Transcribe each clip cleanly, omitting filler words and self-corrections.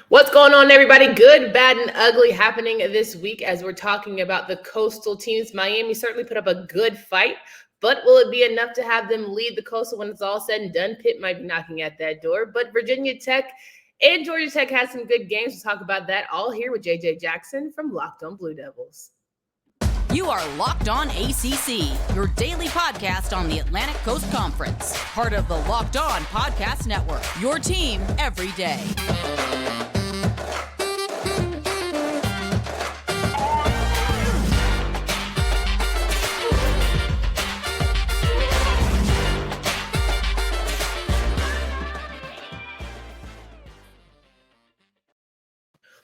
What's going on, everybody? Good, bad, and ugly happening this week as we're talking about the coastal teams. Miami certainly put up a good fight, but will it be enough to have them lead the coastal when it's all said and done? Pitt might be knocking at that door, but Virginia Tech and Georgia Tech had some good games. We'll talk about that all here with JJ Jackson from Locked On Blue Devils. You are Locked On ACC, your daily podcast on the Atlantic Coast Conference. Part of the Locked On Podcast Network, your team every day.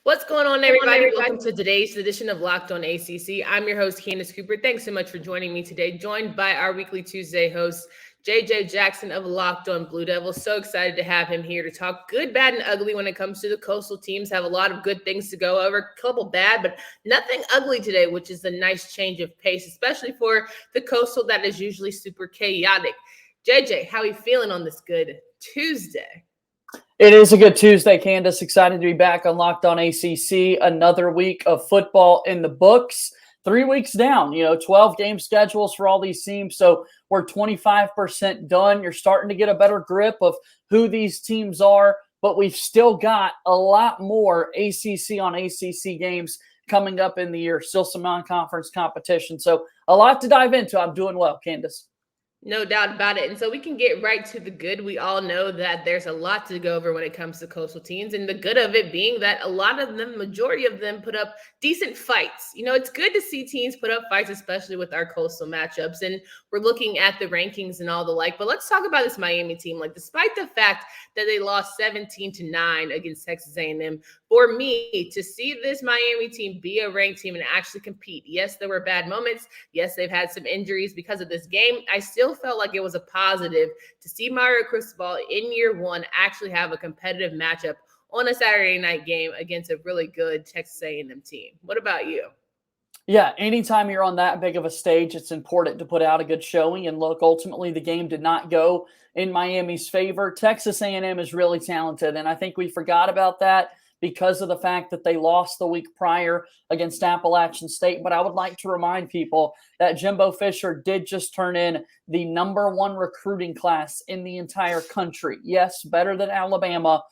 What's going on, everybody? Welcome to today's edition of Locked On ACC. I'm your host, Candace Cooper. Thanks so much for joining me today. Joined by our weekly Tuesday host, JJ Jackson of Locked On Blue Devils. So excited to have him here to talk good, bad, and ugly when it comes to the coastal teams. Have a lot of good things to go over. A couple bad, but nothing ugly today, which is a nice change of pace, especially for the coastal that is usually super chaotic. JJ, how are you feeling on this good Tuesday? It is a good Tuesday, Candace. Excited to be back on Locked On ACC. Another week of football in the books. 3 weeks down, 12-game schedules for all these teams. So we're 25% done. You're starting to get a better grip of who these teams are, but we've still got a lot more ACC on ACC games coming up in the year. Still some non-conference competition. So a lot to dive into. I'm doing well, Candace. No doubt about it. And so we can get right to the good. We all know that there's a lot to go over when it comes to coastal teams. And the good of it being that a lot of them, majority of them, put up decent fights. It's good to see teams put up fights, especially with our coastal matchups. And we're looking at the rankings and all the like. But let's talk about this Miami team. Despite the fact that they lost 17-9 against Texas A&M, for me to see this Miami team be a ranked team and actually compete. Yes, there were bad moments. Yes, they've had some injuries because of this game. I still felt like it was a positive to see Mario Cristobal in year one actually have a competitive matchup on a Saturday night game against a really good Texas A&M team. What about you? Yeah, anytime you're on that big of a stage, it's important to put out a good showing. And look, ultimately, the game did not go in Miami's favor. Texas A&M is really talented, and I think we forgot about that because of the fact that they lost the week prior against Appalachian State. But I would like to remind people that Jimbo Fisher did just turn in the #1 recruiting class in the entire country. Yes, better than Alabama.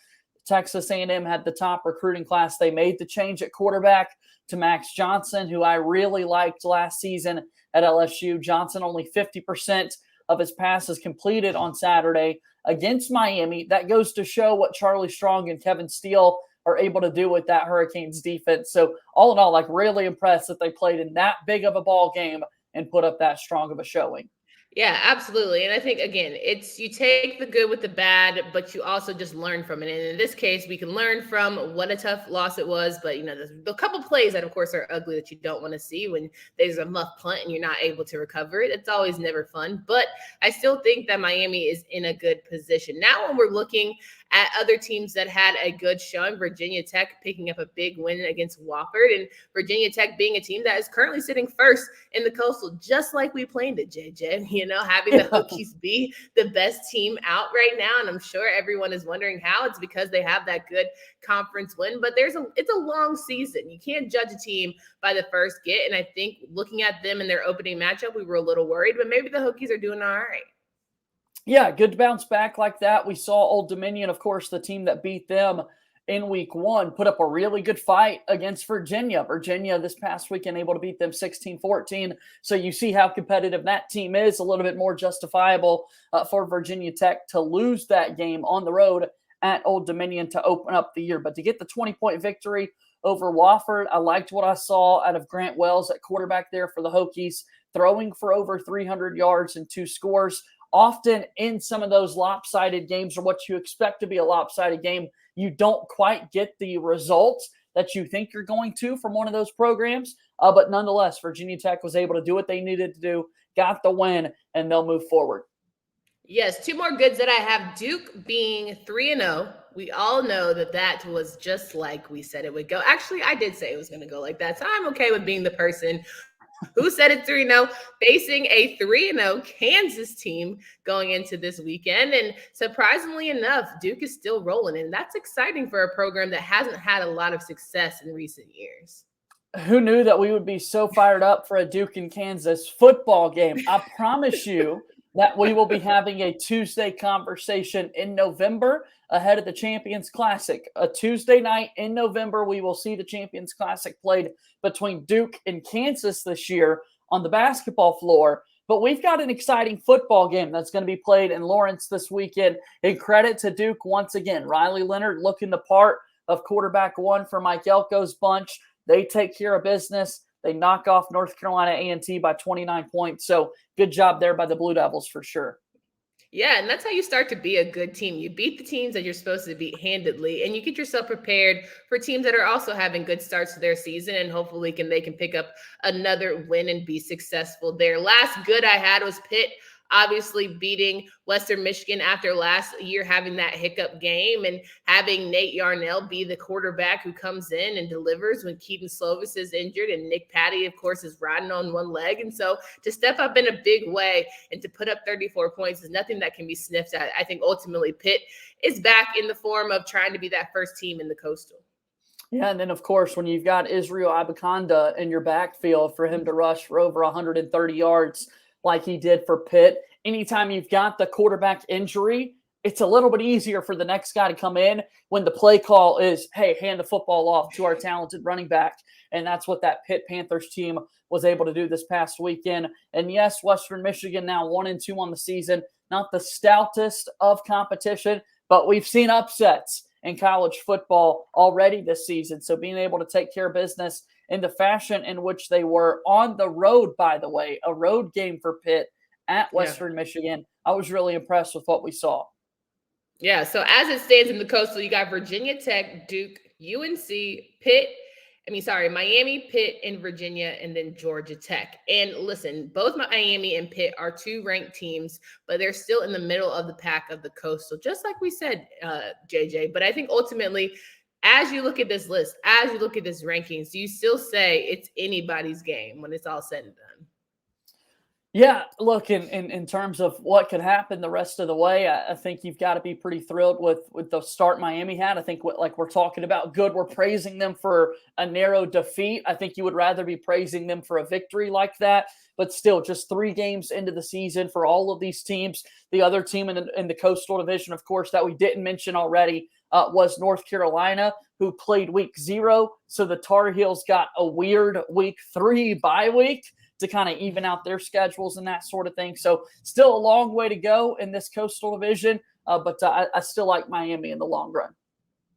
Texas A&M had the top recruiting class. They made the change at quarterback to Max Johnson, who I really liked last season at LSU. Johnson only 50% of his passes completed on Saturday against Miami. That goes to show what Charlie Strong and Kevin Steele are able to do with that Hurricanes defense. So all in all, really impressed that they played in that big of a ball game and put up that strong of a showing. Yeah, absolutely. And I think, again, it's you take the good with the bad, but you also just learn from it. And in this case, we can learn from what a tough loss it was. But, there's a couple plays that, of course, are ugly that you don't want to see when there's a muff punt and you're not able to recover it. It's always never fun. But I still think that Miami is in a good position. Now when we're looking at other teams that had a good showing, Virginia Tech picking up a big win against Wofford, and Virginia Tech being a team that is currently sitting first in the coastal, just like we planned it, JJ. Having the Hokies be the best team out right now. And I'm sure everyone is wondering how. It's because they have that good conference win, but it's a long season. You can't judge a team by the first get. And I think looking at them in their opening matchup, we were a little worried, but maybe the Hokies are doing all right. Yeah, good to bounce back like that. We saw Old Dominion, of course, the team that beat them in week one, put up a really good fight against Virginia. Virginia this past weekend able to beat them 16-14. So you see how competitive that team is. A little bit more justifiable for Virginia Tech to lose that game on the road at Old Dominion to open up the year. But to get the 20-point victory over Wofford, I liked what I saw out of Grant Wells at quarterback there for the Hokies, throwing for over 300 yards and 2 scores. Often in some of those lopsided games, or what you expect to be a lopsided game, you don't quite get the results that you think you're going to from one of those programs. But nonetheless, Virginia Tech was able to do what they needed to do, got the win, and they'll move forward. Yes, 2 more goods that I have. Duke being 3-0. We all know that was just like we said it would go. Actually, I did say it was going to go like that. So I'm okay with being the person Who said it 3-0, facing a 3-0 Kansas team going into this weekend. And surprisingly enough, Duke is still rolling. And that's exciting for a program that hasn't had a lot of success in recent years. Who knew that we would be so fired up for a Duke and Kansas football game? I promise you that we will be having a Tuesday conversation in November ahead of the Champions Classic. A Tuesday night in November, we will see the Champions Classic played between Duke and Kansas this year on the basketball floor. But we've got an exciting football game that's going to be played in Lawrence this weekend. And credit to Duke once again. Riley Leonard looking the part of quarterback one for Mike Elko's bunch. They take care of business. They knock off North Carolina A&T by 29 points. So good job there by the Blue Devils for sure. Yeah, and that's how you start to be a good team. You beat the teams that you're supposed to beat handedly, and you get yourself prepared for teams that are also having good starts to their season, and hopefully they can pick up another win and be successful there. Last good I had was Pitt, obviously beating Western Michigan after last year having that hiccup game and having Nate Yarnell be the quarterback who comes in and delivers when Keaton Slovis is injured and Nick Patty, of course, is riding on one leg. And so to step up in a big way and to put up 34 points is nothing that can be sniffed at. I think ultimately Pitt is back in the form of trying to be that first team in the Coastal. Yeah, and then, of course, when you've got Israel Abaconda in your backfield for him to rush for over 130 yards like he did for Pitt, anytime you've got the quarterback injury, it's a little bit easier for the next guy to come in when the play call is, hey, hand the football off to our talented running back. And that's what that Pitt Panthers team was able to do this past weekend. And yes, Western Michigan now 1-2 on the season, not the stoutest of competition, but we've seen upsets in college football already this season. So being able to take care of business in the fashion in which they were on the road, by the way, a road game for Pitt at Western Michigan. I was really impressed with what we saw. Yeah, so as it stands in the Coastal, you got Virginia Tech, Duke, UNC, Miami, Pitt, and Virginia, and then Georgia Tech. And listen, both Miami and Pitt are two ranked teams, but they're still in the middle of the pack of the Coastal, just like we said, JJ. But I think ultimately, as you look at this list, as you look at this rankings, do you still say it's anybody's game when it's all said and done? Yeah, look, in terms of what could happen the rest of the way, I think you've got to be pretty thrilled with the start Miami had. I think like we're talking about good, we're praising them for a narrow defeat. I think you would rather be praising them for a victory like that. But still, just 3 games into the season for all of these teams. The other team in the Coastal Division, of course, that we didn't mention already was North Carolina, who played week 0. So the Tar Heels got a weird week 3 bye week to kind of even out their schedules and that sort of thing. So still a long way to go in this Coastal Division, but I still like Miami in the long run.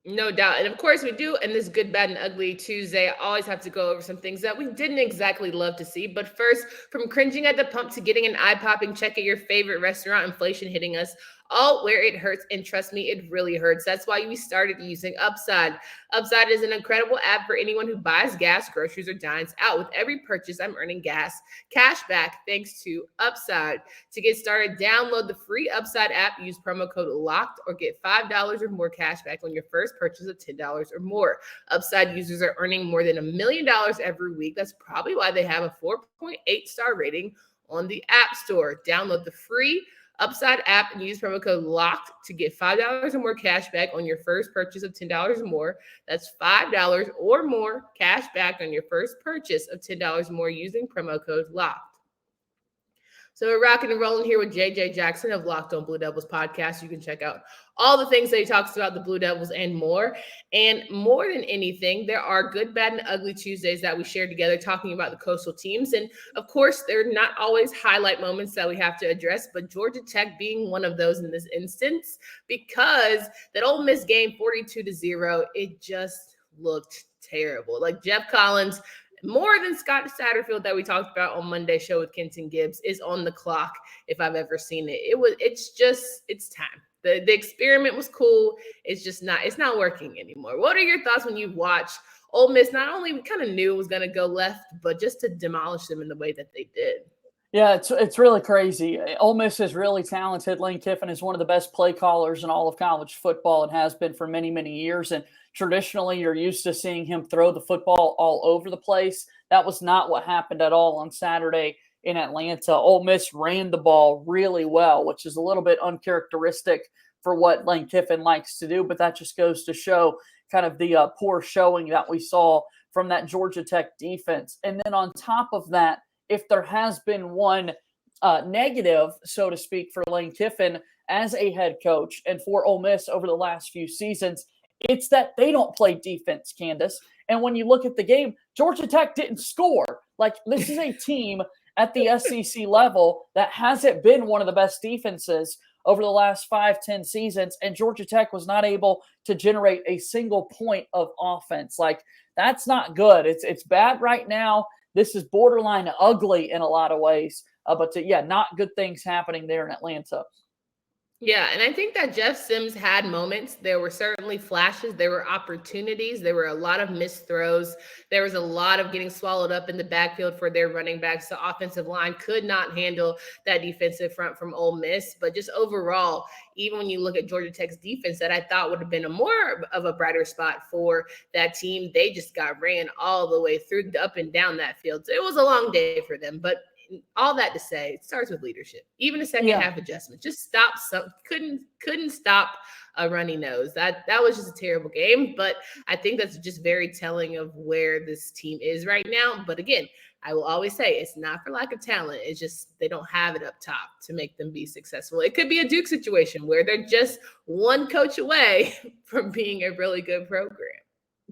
No doubt. And of course we do. And this Good, Bad, and Ugly Tuesday, I always have to go over some things that we didn't exactly love to see. But first, from cringing at the pump to getting an eye-popping check at your favorite restaurant, inflation hitting us all where it hurts. And trust me, it really hurts. That's why we started using Upside. Upside is an incredible app for anyone who buys gas, groceries, or dines out. With every purchase, I'm earning gas cash back thanks to Upside. To get started, download the free Upside app, use promo code LOCKED, or get $5 or more cash back on your first purchase of $10 or more. Upside users are earning more than $1 million every week. That's probably why they have a 4.8 star rating on the App Store. Download the free Upside app and use promo code LOCKED to get $5 or more cash back on your first purchase of $10 or more. That's $5 or more cash back on your first purchase of $10 or more using promo code LOCKED. So we're rocking and rolling here with JJ Jackson of Locked On Blue Devils podcast. You can check out all the things that he talks about the Blue Devils and more. And more than anything, there are Good, Bad, and Ugly Tuesdays that we share together talking about the Coastal teams. And of course, they're not always highlight moments that we have to address, but Georgia Tech being one of those in this instance, because that Ole Miss game 42-0, it just looked terrible. Like Jeff Collins, more than Scott Satterfield that we talked about on Monday's show with Kenton Gibbs, is on the clock if I've ever seen it. It's time. The experiment was cool. It's not working anymore. What are your thoughts when you watch Ole Miss? Not only we kind of knew it was going to go left, but just to demolish them in the way that they did. Yeah, it's really crazy. Ole Miss is really talented. Lane Kiffin is one of the best play callers in all of college football and has been for many, many years. And traditionally, you're used to seeing him throw the football all over the place. That was not what happened at all on Saturday in Atlanta. Ole Miss ran the ball really well, which is a little bit uncharacteristic for what Lane Kiffin likes to do. But that just goes to show kind of the poor showing that we saw from that Georgia Tech defense. And then on top of that, if there has been one negative, so to speak, for Lane Kiffin as a head coach and for Ole Miss over the last few seasons, it's that they don't play defense, Candace. And when you look at the game, Georgia Tech didn't score. Like, this is a team at the SEC level that hasn't been one of the best defenses over the last 5-10 seasons, and Georgia Tech was not able to generate a single point of offense. Like, that's not good. It's bad right now. This is borderline ugly in a lot of ways. Not good things happening there in Atlanta. Yeah, and I think that Jeff Sims had moments. There were certainly flashes. There were opportunities. There were a lot of missed throws. There was a lot of getting swallowed up in the backfield for their running backs. The offensive line could not handle that defensive front from Ole Miss. But just overall, even when you look at Georgia Tech's defense, that I thought would have been a more of a brighter spot for that team, they just got ran all the way through, up and down that field. So it was a long day for them. But all that to say, it starts with leadership. Even a second half adjustment, just stop. Couldn't stop a runny nose. That was just a terrible game. But I think that's just very telling of where this team is right now. But again, I will always say it's not for lack of talent. It's just they don't have it up top to make them be successful. It could be a Duke situation where they're just one coach away from being a really good program.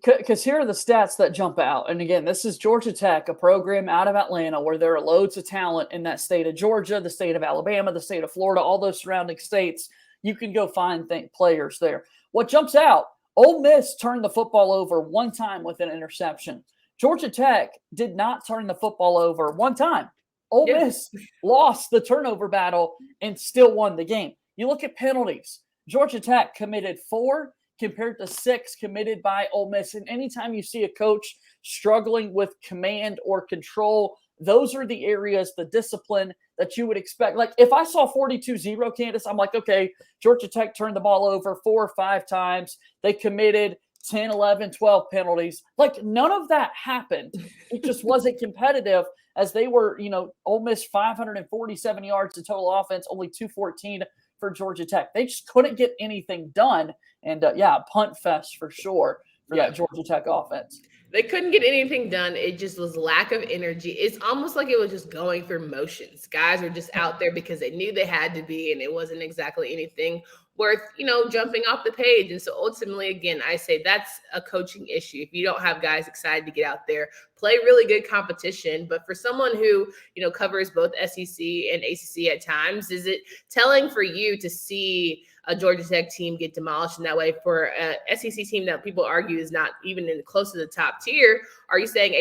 Because here are the stats that jump out. And again, this is Georgia Tech, a program out of Atlanta where there are loads of talent in that state of Georgia, the state of Alabama, the state of Florida, all those surrounding states. You can go find players there. What jumps out, Ole Miss turned the football over one time with an interception. Georgia Tech did not turn the football over one time. Ole Miss lost the turnover battle and still won the game. You look at penalties. Georgia Tech committed 4 compared to 6 committed by Ole Miss. And anytime you see a coach struggling with command or control, those are the areas, the discipline that you would expect. Like, if I saw 42-0, Candace, I'm like, okay, Georgia Tech turned the ball over 4 or 5 times. They committed 10, 11, 12 penalties. Like, none of that happened. It just wasn't competitive as they were, Ole Miss 547 yards of total offense, only 214 for Georgia Tech. They just couldn't get anything done. And punt fest for sure for that Georgia Tech offense. They couldn't get anything done. It just was lack of energy. It's almost like it was just going through motions. Guys were just out there because they knew they had to be, and it wasn't exactly anything worth, jumping off the page. And so ultimately, again, I say that's a coaching issue. If you don't have guys excited to get out there, play really good competition. But for someone who, covers both SEC and ACC at times, is it telling for you to see a Georgia Tech team get demolished in that way for a SEC team that people argue is not even close to the top tier? Are you saying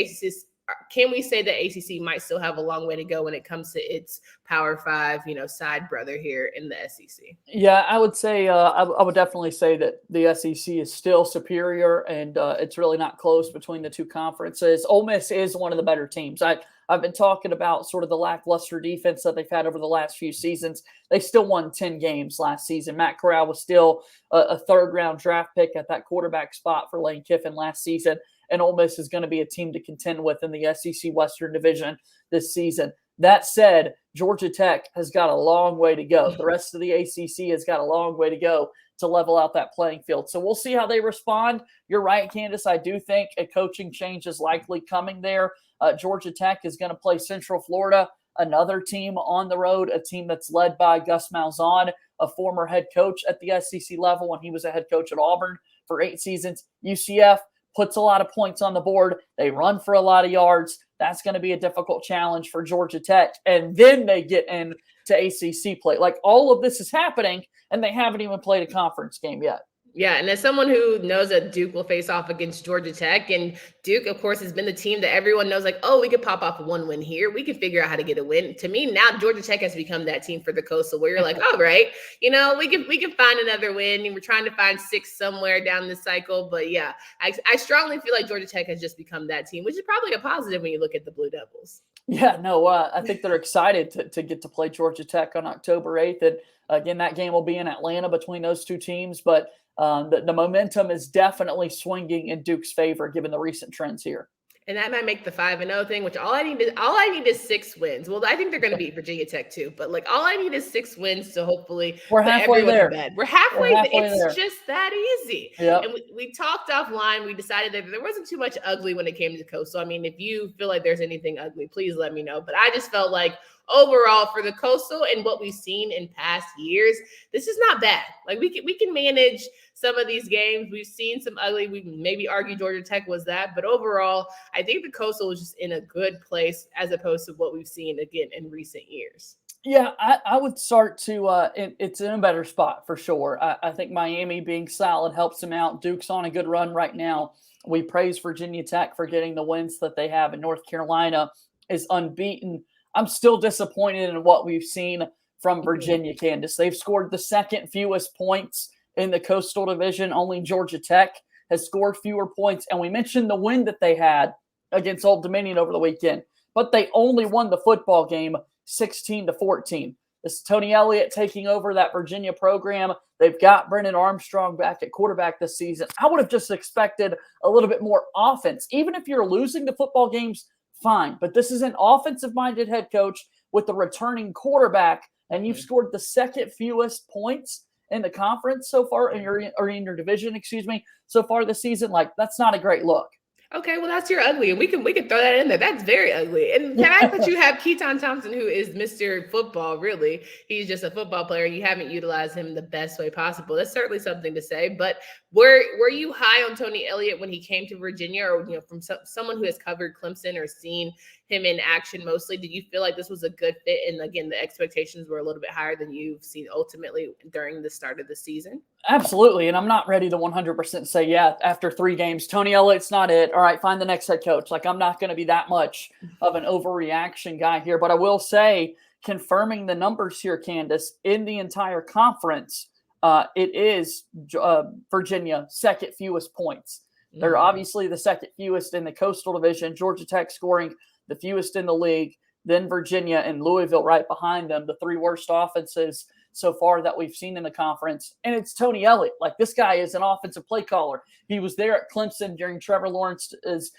can we say that ACC might still have a long way to go when it comes to its Power 5, side brother here in the SEC? Yeah, I would say I would definitely say that the SEC is still superior, and it's really not close between the two conferences. Ole Miss is one of the better teams. I've been talking about sort of the lackluster defense that they've had over the last few seasons. They still won 10 games last season. Matt Corral was still a third-round draft pick at that quarterback spot for Lane Kiffin last season. And Ole Miss is going to be a team to contend with in the SEC Western Division this season. That said, Georgia Tech has got a long way to go. The rest of the ACC has got a long way to go to level out that playing field. So we'll see how they respond. You're right, Candace. I do think a coaching change is likely coming there. Georgia Tech is going to play Central Florida, another team on the road, a team that's led by Gus Malzahn, a former head coach at the SEC level when he was a head coach at Auburn for 8 seasons. UCF puts a lot of points on the board. They run for a lot of yards. That's going to be a difficult challenge for Georgia Tech. And then they get into ACC play. Like, all of this is happening, and they haven't even played a conference game yet. Yeah, and as someone who knows that Duke will face off against Georgia Tech, and Duke, of course, has been the team that everyone knows, like, oh, we could pop off one win here. We can figure out how to get a win. To me, now Georgia Tech has become that team for the Coastal where you're like, all right, we can find another win. And we're trying to find 6 somewhere down the cycle. But yeah, I strongly feel like Georgia Tech has just become that team, which is probably a positive when you look at the Blue Devils. Yeah, no, I think they're excited to get to play Georgia Tech on October 8th. And again, that game will be in Atlanta between those two teams. But the momentum is definitely swinging in Duke's favor given the recent trends here. And that might make the 5-0 thing, which all I need is 6 wins. Well, I think they're going to beat Virginia Tech too, but like all I need is 6 wins to hopefully We're put halfway everyone there. to bed. We're halfway it's there. just that easy. Yep. And we talked offline. We decided that there wasn't too much ugly when it came to Coastal. I mean, if you feel like there's anything ugly, please let me know. But I just felt like overall for the Coastal and what we've seen in past years, this is not bad. Like we can manage some of these games. We've seen some ugly. We maybe argue Georgia Tech was that, but overall, I think the Coastal is just in a good place as opposed to what we've seen again in recent years. Yeah, I would start to it's in a better spot for sure. I think Miami being solid helps them out. Duke's on a good run right now. We praise Virginia Tech for getting the wins that they have, and North Carolina is unbeaten. I'm still disappointed in what we've seen from Virginia, Candace. They've scored the second fewest points in the Coastal Division. Only Georgia Tech has scored fewer points. And we mentioned the win that they had against Old Dominion over the weekend, but they only won the football game 16-14. This is Tony Elliott taking over that Virginia program. They've got Brennan Armstrong back at quarterback this season. I would have just expected a little bit more offense. Even if you're losing the football games, fine. But this is an offensive-minded head coach with the returning quarterback, and you've scored the second fewest points in the conference so far, in your division, so far this season. Like, that's not a great look. Okay, well, that's your ugly, and we can throw that in there. That's very ugly. And the fact that you have Keaton Thompson, who is Mr. Football, really, he's just a football player. You haven't utilized him the best way possible. That's certainly something to say. But were you high on Tony Elliott when he came to Virginia, or from someone who has covered Clemson or seen him in action mostly? Did you feel like this was a good fit? And again, the expectations were a little bit higher than you've seen ultimately during the start of the season. Absolutely. And I'm not ready to 100% say, yeah, after 3 games, Tony Elliott's not it. All right, find the next head coach. Like, I'm not going to be that much of an overreaction guy here. But I will say, confirming the numbers here, Candace, in the entire conference, it is Virginia second fewest points. They're obviously the second fewest in the Coastal Division. Georgia Tech scoring the fewest in the league. Then Virginia and Louisville right behind them, the 3 worst offenses so far that we've seen in the conference. And it's Tony Elliott. Like, this guy is an offensive play caller. He was there at Clemson during Trevor Lawrence's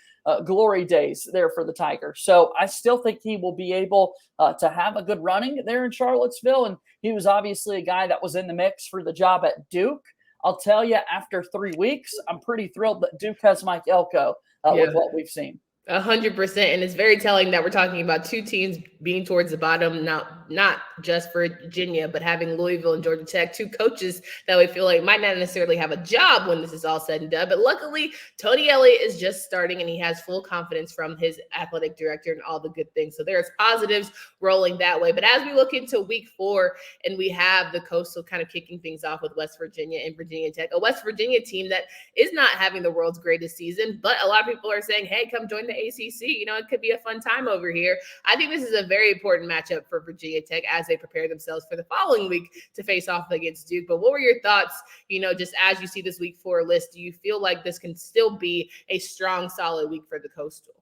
glory days there for the Tigers. So I still think he will be able to have a good running there in Charlottesville. And he was obviously a guy that was in the mix for the job at Duke. I'll tell you, after 3 weeks, I'm pretty thrilled that Duke has Mike Elko with what we've seen. 100%. And it's very telling that we're talking about 2 teams being towards the bottom, not just Virginia, but having Louisville and Georgia Tech, 2 coaches that we feel like might not necessarily have a job when this is all said and done. But luckily, Tony Elliott is just starting, and he has full confidence from his athletic director and all the good things. So there's positives rolling that way. But as we look into week 4, and we have the Coastal kind of kicking things off with West Virginia and Virginia Tech, a West Virginia team that is not having the world's greatest season, but a lot of people are saying, hey, come join the ACC. It could be a fun time over here. I think this is a very important matchup for Virginia Tech as they prepare themselves for the following week to face off against Duke. But what were your thoughts, just as you see this week 4 list? Do you feel like this can still be a strong, solid week for the Coastal?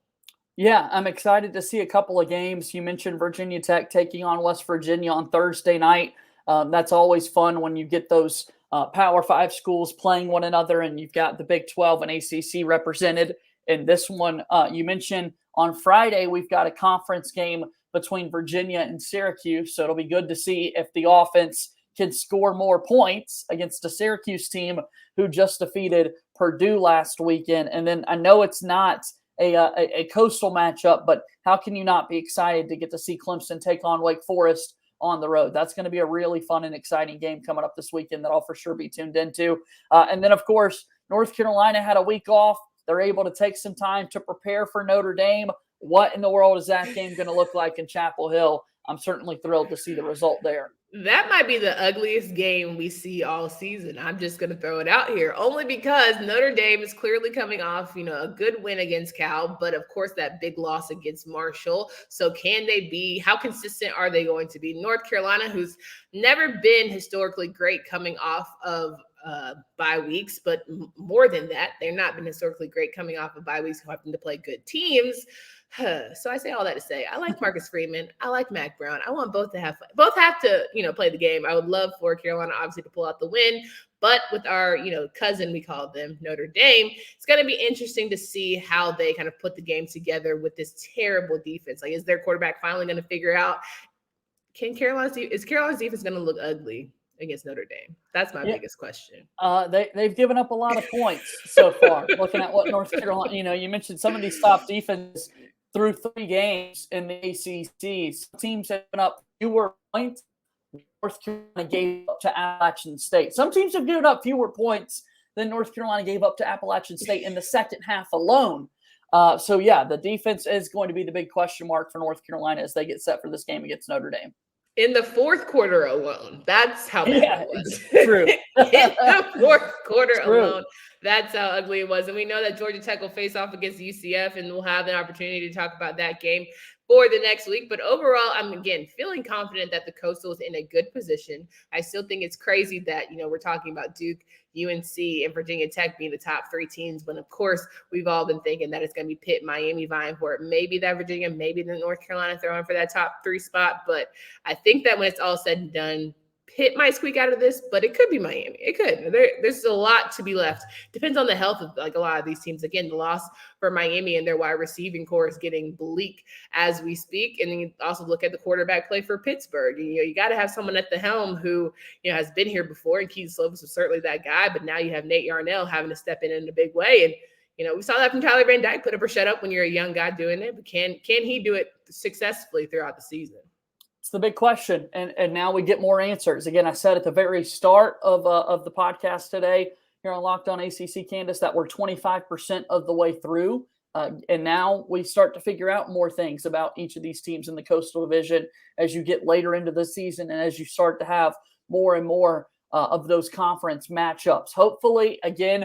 Yeah, I'm excited to see a couple of games. You mentioned Virginia Tech taking on West Virginia on Thursday night. That's always fun when you get those Power 5 schools playing one another, and you've got the Big 12 and ACC represented in this one. You mentioned on Friday, we've got a conference game between Virginia and Syracuse. So it'll be good to see if the offense can score more points against a Syracuse team who just defeated Purdue last weekend. And then I know it's not a Coastal matchup, but how can you not be excited to get to see Clemson take on Wake Forest on the road? That's going to be a really fun and exciting game coming up this weekend that I'll for sure be tuned into. And then, of course, North Carolina had a week off. They're able to take some time to prepare for Notre Dame. What in the world is that game going to look like in Chapel Hill? I'm certainly thrilled to see the result there. That might be the ugliest game we see all season. I'm just going to throw it out here, only because Notre Dame is clearly coming off, a good win against Cal, but of course that big loss against Marshall. So how consistent are they going to be? North Carolina, who's never been historically great coming off of bye weeks, but more than that, they've not been historically great coming off of bye weeks, having to play good teams. So I say all that to say, I like Marcus Freeman. I like Mac Brown. I want both have to, play the game. I would love for Carolina obviously to pull out the win, but with our, cousin, we call them Notre Dame, it's going to be interesting to see how they kind of put the game together with this terrible defense. Like, is their quarterback finally going to figure out, is Carolina's defense going to look ugly against Notre Dame? That's my biggest question. They've given up a lot of points so far. Looking at what North Carolina, you mentioned some of these top defenses through 3 games in the ACC. Some teams have given up fewer points. North Carolina gave up to Appalachian State. Some teams have given up fewer points than North Carolina gave up to Appalachian State in the second half alone. The defense is going to be the big question mark for North Carolina as they get set for this game against Notre Dame. In the fourth quarter alone, that's how bad it was. True. In the fourth quarter alone, that's how ugly it was. And we know that Georgia Tech will face off against UCF, and we'll have an opportunity to talk about that game for the next week. But overall, I'm, again, feeling confident that the Coastal is in a good position. I still think it's crazy that, we're talking about Duke, UNC, and Virginia Tech being the top 3 teams. But, of course, we've all been thinking that it's going to be Pitt, Miami vying for it. Maybe that Virginia, maybe the North Carolina throwing for that top 3 spot. But I think that when it's all said and done, Pitt might squeak out of this, but it could be Miami. It could. There's a lot to be left. Depends on the health of a lot of these teams. Again, the loss for Miami and their wide receiving core is getting bleak as we speak. And then you also look at the quarterback play for Pittsburgh. You got to have someone at the helm who has been here before, and Keith Slovis was certainly that guy. But now you have Nate Yarnell having to step in a big way. And we saw that from Tyler Van Dyke, put up or shut up when you're a young guy doing it. But can he do it successfully throughout the season? It's the big question, and now we get more answers. Again, I said at the very start of the podcast today here on Locked On ACC, Candace, that we're 25% of the way through, and now we start to figure out more things about each of these teams in the Coastal Division as you get later into the season and as you start to have more and more of those conference matchups. Hopefully, again,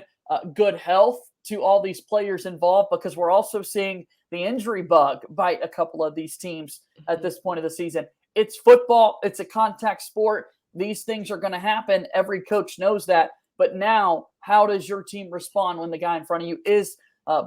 good health to all these players involved, because we're also seeing the injury bug bite a couple of these teams at this point of the season. It's football. It's a contact sport. These things are going to happen. Every coach knows that. But now, how does your team respond when the guy in front of you is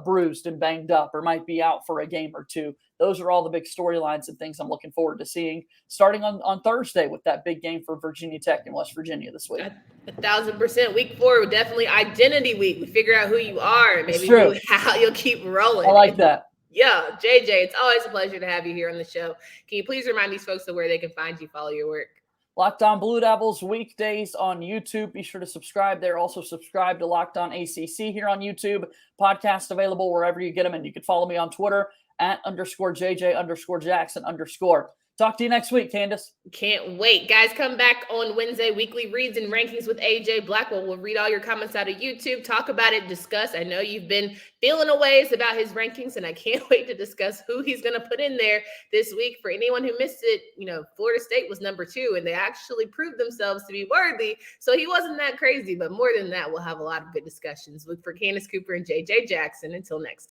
bruised and banged up or might be out for a game or two? Those are all the big storylines and things I'm looking forward to seeing starting on Thursday with that big game for Virginia Tech and West Virginia this week. 1,000%. Week 4, definitely identity week. We figure out who you are and maybe how you'll keep rolling. I like that. Yeah, JJ, it's always a pleasure to have you here on the show. Can you please remind these folks of where they can find you, follow your work? Locked On Blue Devils weekdays on YouTube. Be sure to subscribe there. Also subscribe to Locked On ACC here on YouTube. Podcast available wherever you get them. And you can follow me on Twitter @_JJ_Jackson_. Talk to you next week, Candace. Can't wait. Guys, come back on Wednesday, weekly reads and rankings with AJ Blackwell. We'll read all your comments out of YouTube, talk about it, discuss. I know you've been feeling a ways about his rankings, and I can't wait to discuss who he's going to put in there this week. For anyone who missed it, Florida State was number 2, and they actually proved themselves to be worthy. So he wasn't that crazy, but more than that, we'll have a lot of good discussions. Look for Candace Cooper and JJ Jackson. Until next time.